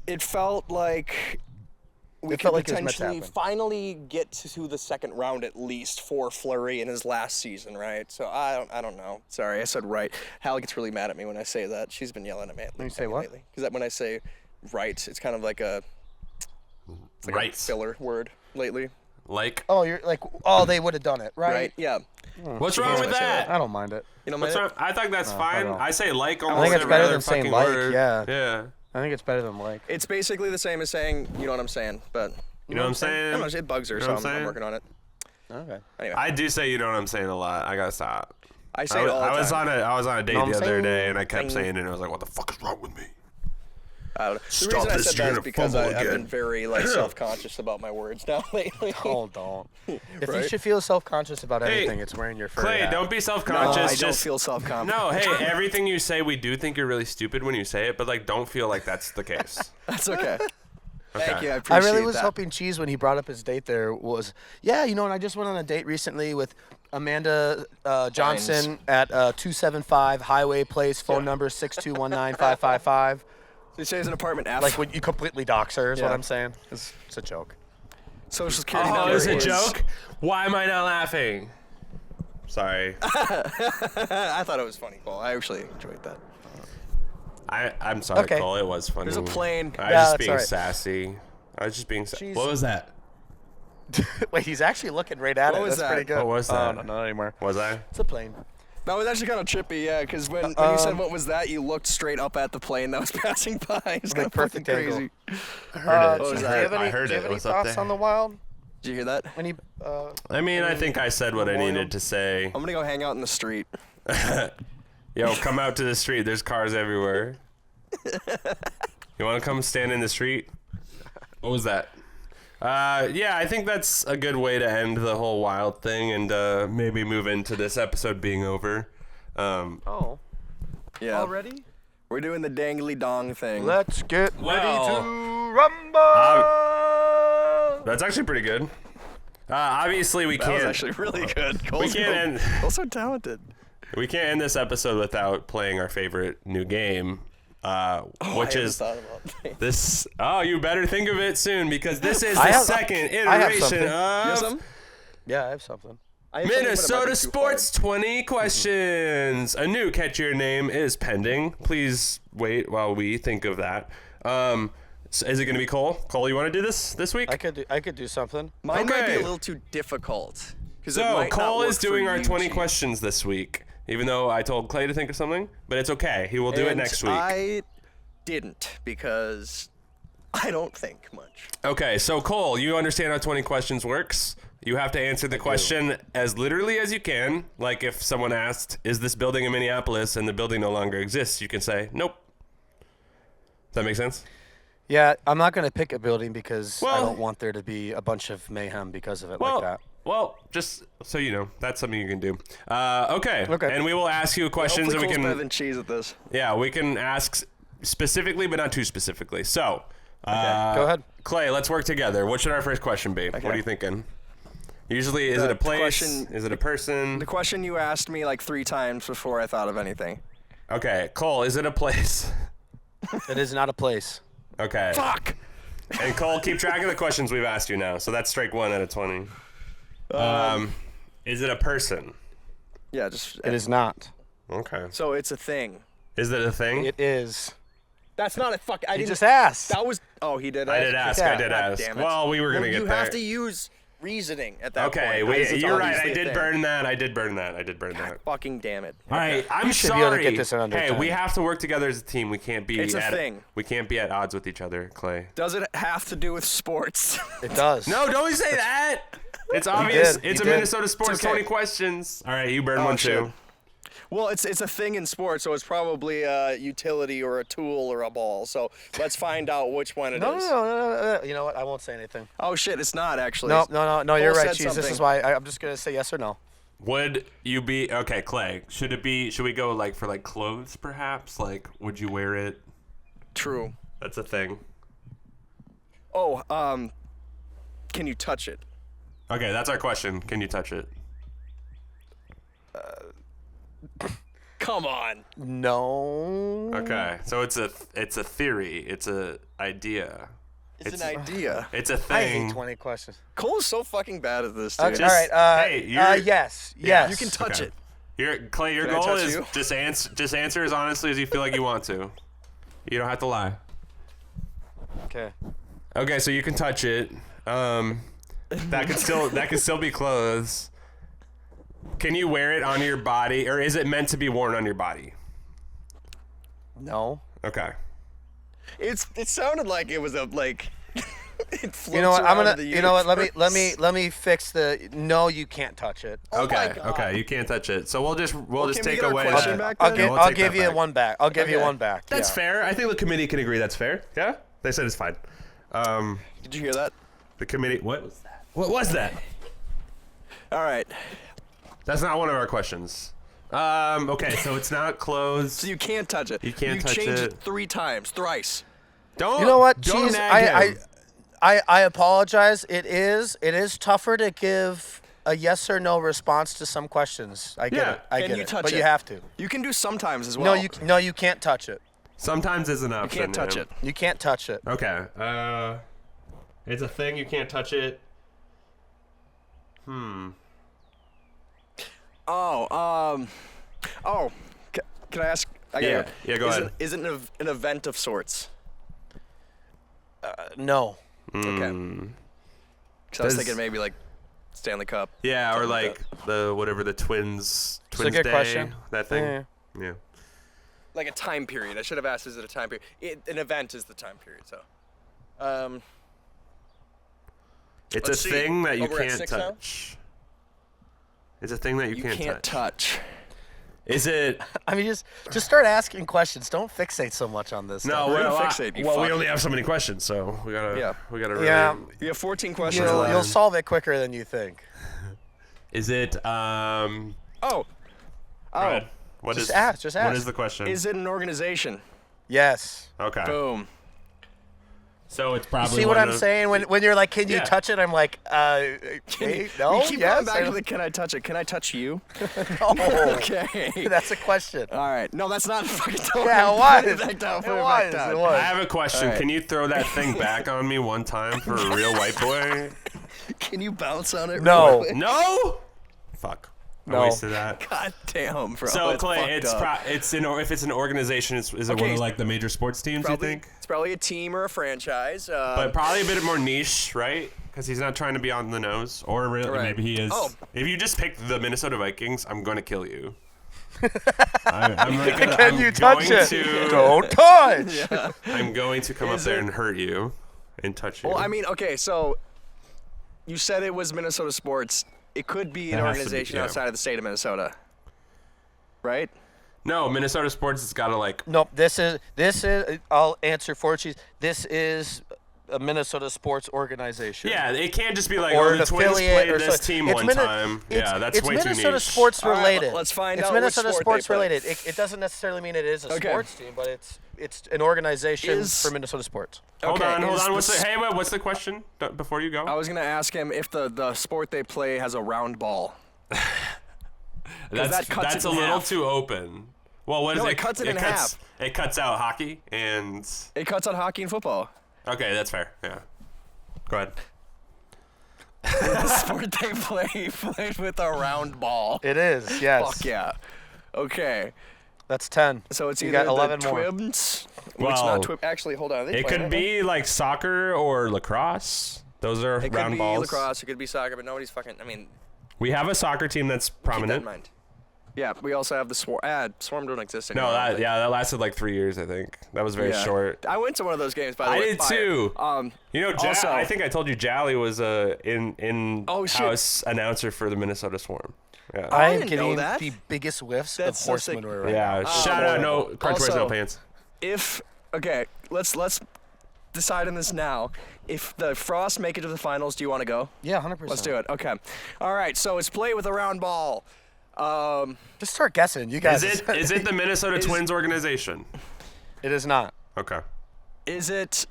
It felt like. We It could felt like it was meant to potentially happen. finally get to the second round at least for Fleury in his last season, right? So I don't know. Sorry, I said right. Hal gets really mad at me when I say that. She's been yelling at me. When you say what? Because when I say right, it's kind of like a Right. filler word lately. Like, Oh, you're like, oh, they would have done it, right? Right? Yeah. what's wrong with that? I don't mind it. You know, What's wrong? I think that's fine. don't. I say like almost think it's every better other than saying fucking like, word. yeah. Yeah. I think it's better than like. It's basically the same as saying, you know what I'm saying, but You know what I'm I saying? don't know, it bugs her, You know so what I'm I'm saying? working on it. Okay. Anyway, I do say you know what I'm saying a lot. I gotta stop. I say it all the I was time. on a date Know what the I'm other saying? day and I kept Saying- saying it and I was like, what the fuck is wrong with me? I don't know. The Stop reason I this, said you're that is gonna because fumble I've again. been very self-conscious about my words now lately. Don't. If you Right? should feel self-conscious about Hey, anything, it's wearing your furry Clay, hat. don't be No, self-conscious. I don't just feel self-confident. no. Hey, everything you say, we do think you're really stupid when you say it, but like, don't feel like that's the case. That's okay. Thank Okay. you, I I appreciate really was that. hoping Cheese, when he brought up his date there, was, and I just went on a date recently with Amanda Johnson at 275 Highway Place, phone number 6219555. He says an apartment F. Like, when you completely dox her is what Yeah. I'm saying. It's a joke. Social security Oh, number is it a is- joke? Why am I not laughing? Sorry. I thought it was funny, Cole. I actually enjoyed that. I'm sorry, Okay. Cole. It was funny. There's a plane. I was Yeah, just that's being all right. sassy. I was just being Jeez. What was that? Wait, he's actually looking right at What it. was That's that? pretty good. What was Oh, that? no, not anymore. Was I? It's a plane. That was actually kind of trippy, yeah, because when you said what was that, you looked straight up at the plane that was passing by. It's kind of perfect fucking angle. crazy. I heard it. was Cheese, that? do you have any, I heard do you it. have any was up thoughts there. on the Wild? Did you hear that? Any? I mean, I think I said what I Memoriam. needed to say. I'm gonna go hang out in the street. Yo, come out to the street. There's cars everywhere. You want to come stand in the street? What was that? Yeah, I think that's a good way to end the whole Wild thing and maybe move into this episode being over. Oh, Yeah. already? We're doing the dangly dong thing. Let's get ready Well, to rumble. That's actually pretty good. Obviously, we that was can't. actually really good. Cole's can't end- so talented. We can't end this episode without playing our favorite new game, which I haven't is thought about this. Oh, you better think of it soon because this is I the have- second I have iteration something. You have of some? Yeah, I have something. I have something, but it might Minnesota be too Sports 20 questions. A new Catch Your Name is pending. Please wait while we think of that. So is it going to be Cole? Cole, you want to do this week? I could do something. Mine might be Okay. a little too difficult. So Cole is doing our 20 questions this week, even though I told Clay to think of something, but it's okay. He will do it next week. I didn't because I don't think much. Okay, so Cole, you understand how 20 questions works? You have to answer the question as literally as you can. Like if someone asked, is this building in Minneapolis, and the building no longer exists, you can say, nope. Does that make sense? Yeah, I'm not gonna pick a building because I Well- don't want there to be a bunch of mayhem because of it Well, like that. well, just so you know, that's something you can do. Okay. Okay. And we will ask you questions, Hopefully and we Cole's better can, than cheese at this. yeah, we can ask specifically, but not too specifically. So, Go ahead. Clay, let's work together. What should our first question be? What are you thinking? Usually, is it a place? Is it a person? The question you asked me like 3 times before I thought of anything. Okay, Cole, is it a place? It is not a place. Okay. Fuck. And Cole, keep track of the questions we've asked you now. So that's strike 1 out of 20. Is it a person? Yeah, just. It is not. Okay. So it's a thing. Is it a thing? It is. That's not a fuck. I You didn't. just asked. That was. Oh, he did. I did ask. Yeah. I did God ask. damn it. Well, we were gonna get You there. have to use reasoning at that Okay, point. It's you're right. obviously I a did thing. burn that. I did burn that. Fucking damn it. All right, I'm should be sorry. able to get this in under hey, 10. we have to work together as a team. We can't be. It's a thing. We can't be at odds with each other, Clay. Does it have to do with sports? It does. No, don't say that. It's obvious. did. It's You a did. Minnesota Sports. It's okay. 20 questions. All right, you burn one shit. too. Well, it's a thing in sports, so it's probably a utility or a tool or a ball. So let's find out which one it is. No. You know what? I won't say anything. Oh shit, it's not actually. No. You're Cole right, said Cheese. This something. is why I'm just gonna say yes or no. Would you be okay, Clay? Should it be? Should we go like for like clothes, perhaps? Like, would you wear it? True. That's a thing. Oh, can you touch it? Okay, that's our question. Can you touch it? Come on. No. Okay, so it's a theory. It's a idea. It's an idea. It's a I thing. hate 20 questions. Cole's so fucking bad at this, dude. Okay, Just- all right. hey, you're- Yes. Yeah, Yes. You can touch Okay. it. Clay, your Can I goal touch is you? just answer as honestly as you feel like you want to. You don't have to lie. Okay. Okay, so you can touch it. That could still be clothes. Can you wear it on your body, or is it meant to be worn on your body? No. Okay. It sounded like it was a like. It You know what? I'm floats gonna. around the You know what? universe. Let me fix the. No, you can't touch it. Oh my Okay. God. Okay. You can't touch it. So we'll just can we take get our away question that. back then? Yeah, we'll I'll take give that you back. one back. I'll give you Okay. one back. That's yeah. fair. I think the committee can agree that's fair. Yeah. They said it's fine. Did you hear that? The committee. What was that? What was that? All right. That's not one of our questions. Okay, so it's not clothes. So you can't touch it. You can't touch changed it. 3 times, thrice. Don't. You know what? Don't Cheese, nag him. I apologize. It is tougher to give a yes or no response to some questions. I get Yeah. it. I Can get you it. touch But it? you have to. You can do sometimes as well. No, you can't touch it. Sometimes is an You option. can't touch man. it. You can't touch it. Okay. It's a thing. You can't touch it. Oh, can I ask? I Yeah. gotta- Yeah, go ahead. Is it an event of sorts? No. Okay. So I was Does- thinking maybe like Stanley Cup. Yeah, or Something like like the whatever the Twins a good Day, question. that thing. Yeah. Yeah. Like a time period. I should have asked, is it a time period? An event is the time period, so. It's Let's a see. thing that you Oh, we're at can't 6 now? touch. It's a thing that you, You can't, can't touch. touch. Is it? I mean, just start asking questions. Don't fixate so much on this. No, stuff. We're gonna well, fixate, you well we fuck. only have so many questions, so we gotta. Yeah. We gotta. Really, Yeah. You have 14 questions You'll left. solve it quicker than you think. Is it? Oh, Brad, what Just is- ask, just What ask. is the question? is it an organization? Yes. okay. Boom. So it's probably. See what one I'm of- saying? When you're like, can you Yeah. touch it? I'm like, hey, no, We keep yes. going back I to don't- the can I touch it? Can I touch you? no. Okay. That's a question. All right. No, that's not fucking Yeah, it was. Put it back down. Put It it back was. down. It was. I have a question. All right. Can you throw that thing back on me one time for a real white boy? Can you bounce on it? No. real quick? No. Fuck. I No. wasted that. God damn, bro. So it's Clay, fucked it's up. if it's an organization, is it one Okay, of like the major sports teams? probably, you think? It's probably a team or a franchise. But probably a bit more niche, right? Because he's not trying to be on the nose, or really, Right. maybe he is. Oh. If you just picked the Minnesota Vikings, I'm going to kill you. I'm like, Can I'm you touch going it? To, Don't touch. I'm going to come up Is there it- and hurt you, and touch you. well, I mean, okay, so you said it was Minnesota sports. It could be an It has to be, organization yeah. outside of the state of Minnesota, right? no, Minnesota sports has got to like. Nope. This is. I'll answer for Cheese. This is a Minnesota sports organization. Yeah, it can't just be like, Or oh, an the Twins affiliate played or this so- team it's one Minne- time. it's- Yeah, that's it's way too Minnesota niche. sports All right, related. let's find it's out which Minnesota sport sports they play. related. It doesn't necessarily mean it is a Okay. sports team, but it's an organization Is- for Minnesota sports. Hold Okay, on. is What's the the wait? What's the question before you go? I was gonna ask him if the sport they play has a round ball. that cuts that's it a in little half. too open. Well, what is No, it? it cuts it in half. It cuts out hockey and. It cuts on hockey and football. Okay, that's fair. Yeah. Go ahead. The sport they played with a round ball. It is, yes. Fuck yeah. Okay. That's 10. So it's You either got 11 the more. Twibs, Well, actually, hold on. It could be like soccer or lacrosse. Those are It round could be balls. lacrosse. It could be soccer, but nobody's fucking. I mean, We have a soccer team that's keep that in prominent. mind. Yeah, we also have the Swarm. Swarm don't exist No, anymore. I don't think. that lasted like 3 years, I think. That was very Yeah. short. I went to one of those games, by the I way. did Fire. too. You know, also- I think I told you Jally was a in Oh, shit. house announcer for the Minnesota Swarm. Yeah. I am didn't know getting that. the biggest whiffs of That's so horse sick. manure right Yeah. now. Shout out, no crunch wears no Also- pants. If let's decide on this now. If the Frost make it to the finals, do you want to go? Yeah, 100%. Let's do it. Okay. All right. So it's play with a round ball. Just start guessing. You guys. Is it the Minnesota Is- Twins organization? It is not. Okay. Is it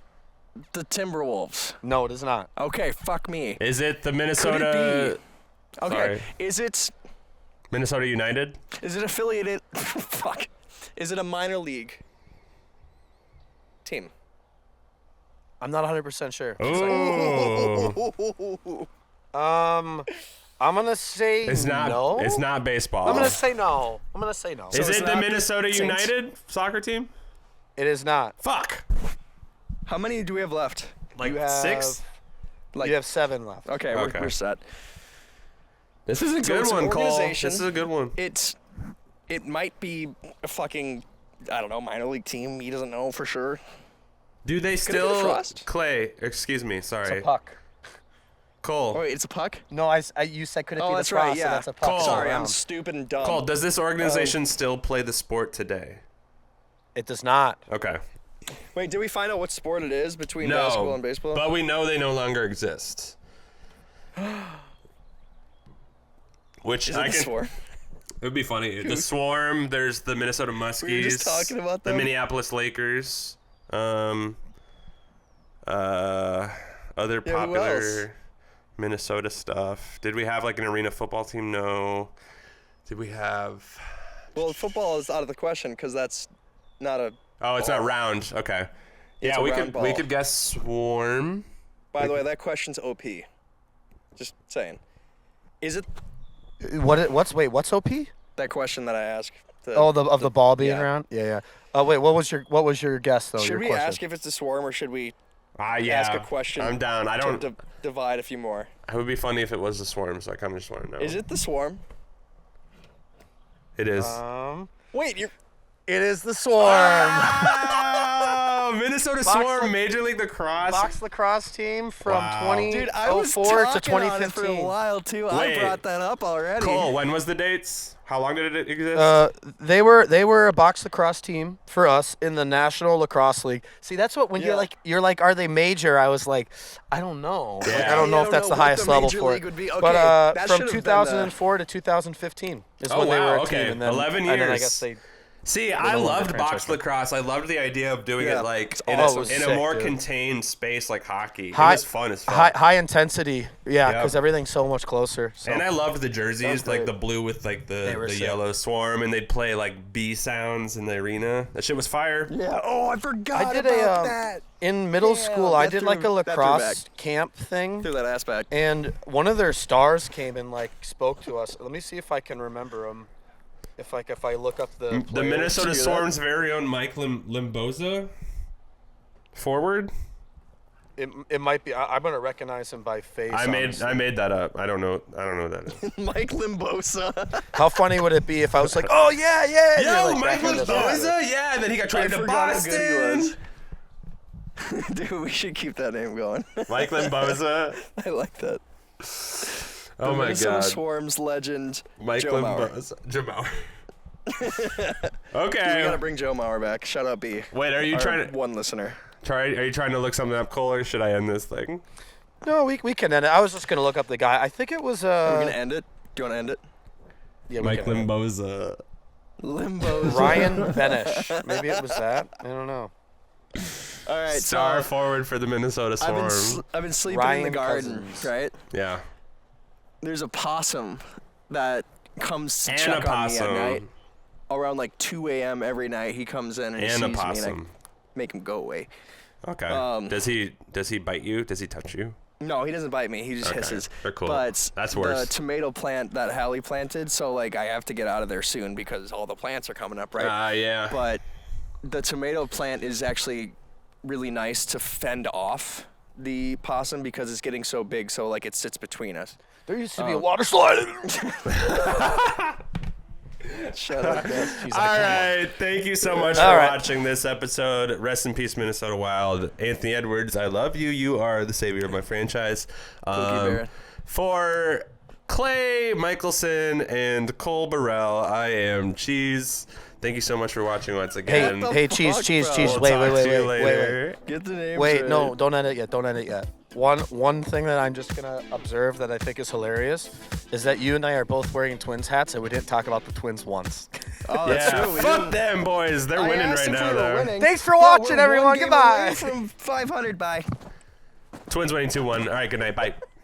the Timberwolves? No, it is not. Okay. Fuck me. Is it the Could Minnesota it be? Okay. Sorry. Is it United? affiliated? Fuck. Is it a minor league team? I'm not 100% sure. Ooh. I'm gonna say It's not. no. It's not baseball. I'm gonna say no. I'm gonna say no. Is it's it the not the Minnesota Saints? United soccer team? It is not. Fuck. How many do we have left? Like You have- 6? Like you have 7 left. okay, Okay. We're set. This is a So good it's an one, Cole. organization. This is a good one. It might be a fucking, I don't know, minor league team. He doesn't know for sure. Do they it be the still Frost? Clay? Excuse me. It's Sorry, a puck. Cole. Oh wait, it's a puck. No, you said could it Oh, be that's the right. Frost, so Yeah. that's a puck. Cole. Sorry, around. I'm stupid and dumb. Cole, does this organization still play the sport today? It does not. Okay. Wait, did we find out what sport it is between basketball No, and baseball? but we know they no longer exist. Which is I it the can. Swarm? It would be funny. The Swarm. There's the Minnesota Muskies. We were just talking about the them. Minneapolis Lakers. Other Yeah, who popular else? Minnesota stuff. Did we have like an arena football team? No. Did we have? Well, football is out of the question because that's not a. Oh, it's not round. Okay. It's Yeah, a we round could we ball. could guess Swarm. By the way, that question's OP. Just saying. Is it What's OP? that question that I asked? Oh, of the ball being yeah. around? Yeah. Wait, what was your guess though? Should your we question? ask if it's the Swarm or should we Yeah. ask a question? I'm down. I to don't. divide a few more. It would be funny if it was the Swarm, so I kind of just want to know. Is it the Swarm? It is. Wait, you're. It is the Swarm. Oh, Minnesota Box Swarm, lac- Major League Lacrosse. Box lacrosse team from Wow. 2004 Dude, I was to talking on it for a 2015. while too. Wait. I brought that up already. Cole, when was the dates? How long did it exist? They were a box lacrosse team for us in the National Lacrosse League. See, that's what when Yeah. you're like, are they major? I was like, I don't know. Like, Yeah. I don't know I if don't that's know the what highest the level major for league it. would be. Okay, But that from should've been 2004 to 2015 is Oh, when they wow, were a okay. team. And then, 11 And then I years. guess they. See, I no longer loved box franchise. lacrosse. I loved the idea of doing Yeah. it like It's in, awesome. in Sick, a more dude. contained space like hockey. It was fun as fuck. High intensity, yeah, Yep. because everything's so much closer. So. And I loved the jerseys, Sounds like great. the blue with like They were the sick. yellow Swarm, and they'd play like bee sounds in the arena. That shit was fire. Yeah. Oh, I forgot I did about a that. in middle Yeah, school. I that did like a threw- that threw lacrosse back. camp thing. Through that aspect. And one of their stars came and like spoke to us. Let me see if I can remember him. If I look up the The players. Minnesota See that? Swarm's very own Mike Limboza. Forward. It might be. I'm gonna recognize him by face. I made honestly. that up. I don't know what that is. Mike Limbosa. How funny would it be if I was like, oh yeah, yeah. and you're, Yo, like, Mike back in the- Limboza. Yeah, and then he got traded to forgot how good he Boston. was. Dude, we should keep that name going. Mike Limboza. I like that. Oh The my Minnesota god. Swarm's legend, Mike Joe Mauer. Limboza. Joe Mauer. Dude, we Okay. gotta bring Joe Mauer back. Shut up, B. Wait, are you Our trying to? one listener? Are you trying to look something up, Cole, or should I end this thing? No, we can end it. I was just gonna look up the guy. I think it was Are we gonna end it? Do you want to end it? yeah, Mike Limboza. Limbo's. Ryan Benish. Maybe it was that. I don't know. All right, Star so forward for the Minnesota Storm. I've been sleeping Ryan in the garden, Cousins. right? Yeah. There's a possum that comes to And check a on me at possum. night. Around like 2 a.m. every night, he comes in and he And sees a me and I possum. make him go away. Okay. Does he bite you? Does he touch you? No, he doesn't bite me. He just Okay, hisses. they're cool. But That's worse. the tomato plant that Hallie planted, so like I have to get out of there soon because all the plants are coming up, right? Yeah. But the tomato plant is actually really nice to fend off the possum because it's getting so big, so like it sits between us. There used to be a water slide. Shut up, guys. All right. Thank you so much for All right. watching this episode. Rest in peace, Minnesota Wild. Anthony Edwards, I love you. You are the savior of my franchise. Barrett. For Clay Michelson and Cole Burrell, I am Cheese. Thank you so much for watching once again. What the Hey, fuck, cheese. bro? We'll Wait, talk wait, to you wait. later. Get the names Wait, right. no, don't end it yet. One thing that I'm just gonna observe that I think is hilarious is that you and I are both wearing Twins hats, and we didn't talk about the Twins once. Oh, that's Yeah, true. We fuck didn't- them boys. They're I winning asked right if now, we were though. winning. Thanks for Well, watching, we're everyone. one game Goodbye. away from 500. Bye. Twins winning 2-1. All right, good night. Bye.